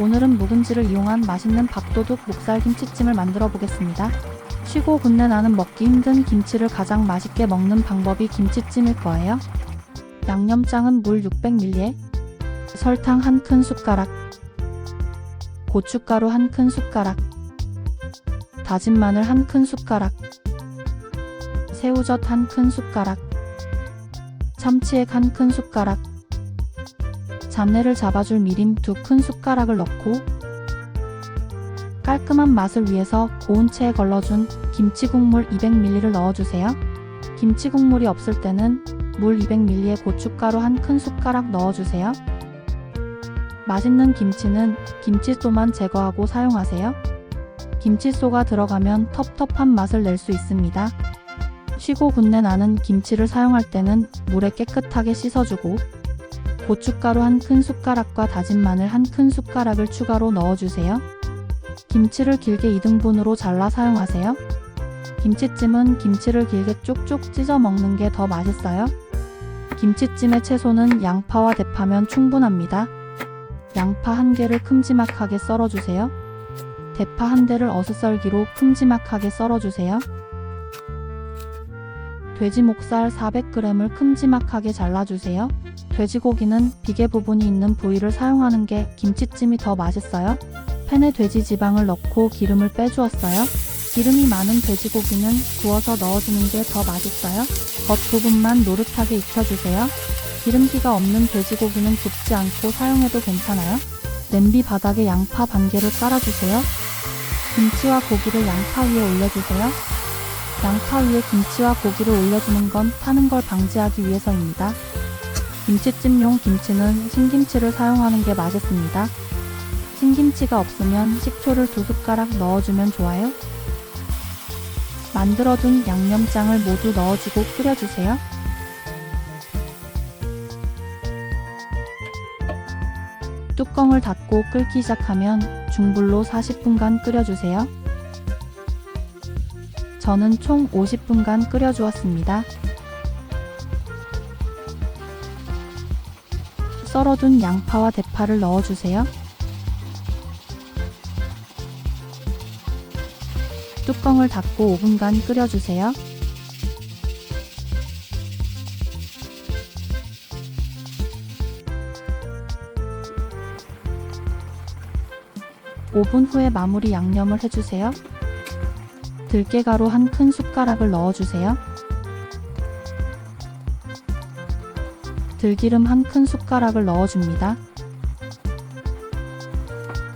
오늘은 묵은지를 이용한 맛있는 밥도둑 목살김치찜을 만들어 보겠습니다. 쉬고 군내 나는 먹기 힘든 김치를 가장 맛있게 먹는 방법이 김치찜일 거예요. 양념장은 물 600ml, 설탕 1큰 숟가락, 고춧가루 1큰 숟가락, 다진 마늘 1큰 숟가락, 새우젓 1큰 숟가락, 참치액 1큰 숟가락, 잡내를 잡아줄 미림 2큰 숟가락을 넣고 깔끔한 맛을 위해서 고운 채에 걸러준 김치국물 200ml를 넣어주세요. 김치국물이 없을 때는 물 200ml에 고춧가루 1큰 숟가락 넣어주세요. 맛있는 김치는 김치소만 제거하고 사용하세요. 김치소가 들어가면 텁텁한 맛을 낼 수 있습니다. 쉬고 군내 나는 김치를 사용할 때는 물에 깨끗하게 씻어주고 고춧가루 1큰 숟가락과 다진 마늘 1큰 숟가락을 추가로 넣어주세요. 김치를 길게 2등분으로 잘라 사용하세요. 김치찜은 김치를 길게 쪽쪽 찢어 먹는 게 더 맛있어요. 김치찜의 채소는 양파와 대파면 충분합니다. 양파 1개를 큼지막하게 썰어주세요. 대파 1대를 어슷썰기로 큼지막하게 썰어주세요. 돼지 목살 400g을 큼지막하게 잘라주세요. 돼지고기는 비계 부분이 있는 부위를 사용하는 게 김치찜이 더 맛있어요. 팬에 돼지 지방을 넣고 기름을 빼주었어요. 기름이 많은 돼지고기는 구워서 넣어주는 게 더 맛있어요. 겉부분만 노릇하게 익혀주세요. 기름기가 없는 돼지고기는 굽지 않고 사용해도 괜찮아요. 냄비 바닥에 양파 반개를 깔아주세요. 김치와 고기를 양파 위에 올려주세요. 양파 위에 김치와 고기를 올려주는 건 타는 걸 방지하기 위해서입니다. 김치찜용 김치는 신김치를 사용하는 게 맛있습니다. 신김치가 없으면 식초를 2숟가락 넣어주면 좋아요. 만들어둔 양념장을 모두 넣어주고 끓여주세요. 뚜껑을 닫고 끓기 시작하면 중불로 40분간 끓여주세요. 저는 총 50분간 끓여주었습니다. 썰어둔 양파와 대파를 넣어주세요. 뚜껑을 닫고 5분간 끓여주세요. (5분) 후에 마무리 양념을 해주세요. 들깨가루 1큰 숟가락을 넣어주세요. 들기름 1큰 숟가락을 넣어줍니다.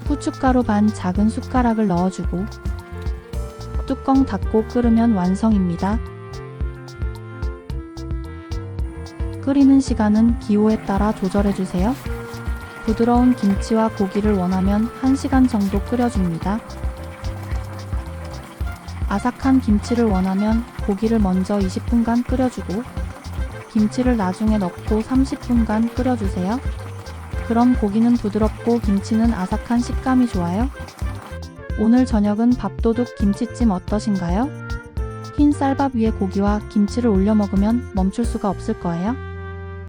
후춧가루 반 작은 숟가락을 넣어주고 뚜껑 닫고 끓으면 완성입니다. 끓이는 시간은 기호에 따라 조절해주세요. 부드러운 김치와 고기를 원하면 1시간 정도 끓여줍니다. 아삭한 김치를 원하면 고기를 먼저 20분간 끓여주고 김치를 나중에 넣고 30분간 끓여주세요. 그럼 고기는 부드럽고 김치는 아삭한 식감이 좋아요. 오늘 저녁은 밥도둑 김치찜 어떠신가요? 흰 쌀밥 위에 고기와 김치를 올려 먹으면 멈출 수가 없을 거예요.